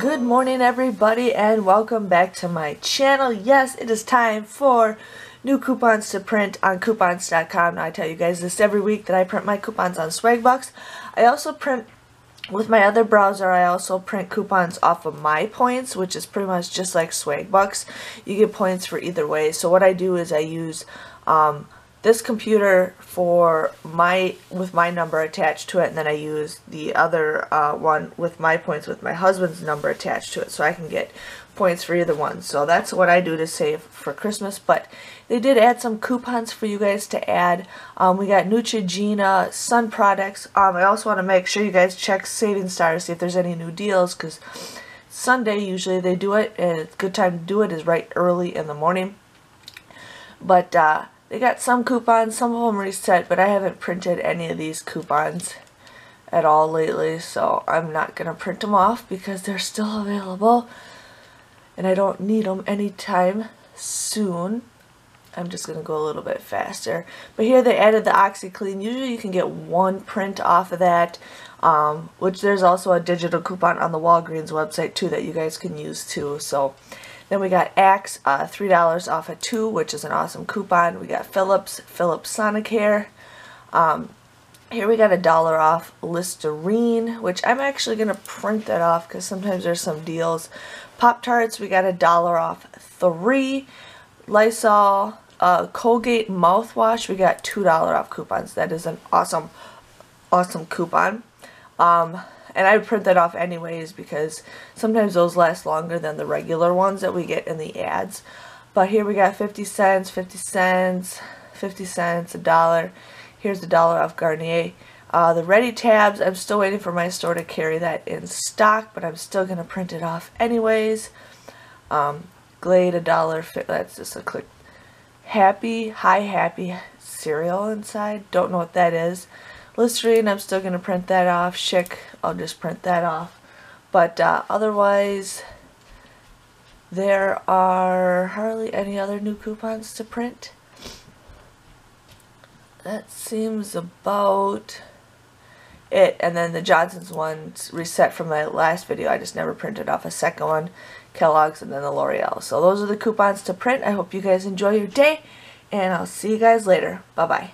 Good morning everybody and welcome back to my channel. Yes, it is time for new coupons to print on coupons.com. Now I tell you guys this every week that I print my coupons on Swagbucks. I also print with my other browser. I also print coupons off of my points, which is pretty much just like Swagbucks. You get points for either way. So what I do is I use this computer with my number attached to it, and then I use the other one with my points with my husband's number attached to it, so I can get points for either one. So that's what I do to save for Christmas. But they did add some coupons for you guys to add. We got Neutrogena sun products. I also want to make sure you guys check Saving Star to see if there's any new deals, because Sunday usually they do it, and it's a good time to do it is right early in the morning. But they got some coupons, some of them reset, but I haven't printed any of these coupons at all lately, so I'm not going to print them off because they're still available and I don't need them anytime soon. I'm just going to go a little bit faster. But here they added the OxyClean. Usually you can get one print off of that, which there's also a digital coupon on the Walgreens website too that you guys can use too. So then we got Axe, $3 off of 2, which is an awesome coupon. We got Philips Sonicare. Here we got $1 off Listerine, which I'm actually going to print that off because sometimes there's some deals. Pop-Tarts, we got $1 off 3. Lysol, Colgate mouthwash, we got $2 off coupons. That is an awesome coupon. And I would print that off anyways because sometimes those last longer than the regular ones that we get in the ads. But here we got 50 cents, 50 cents, 50 cents, $1. Here's $1 off Garnier. The Ready tabs, I'm still waiting for my store to carry that in stock, but I'm still going to print it off anyways. Glade, $1. That's just a click. Happy cereal inside. Don't know what that is. Listerine, I'm still going to print that off. Schick, I'll just print that off. But otherwise, there are hardly any other new coupons to print. That seems about it. And then the Johnson's one's reset from my last video. I just never printed off a second one. Kellogg's and then the L'Oreal. So those are the coupons to print. I hope you guys enjoy your day, and I'll see you guys later. Bye-bye.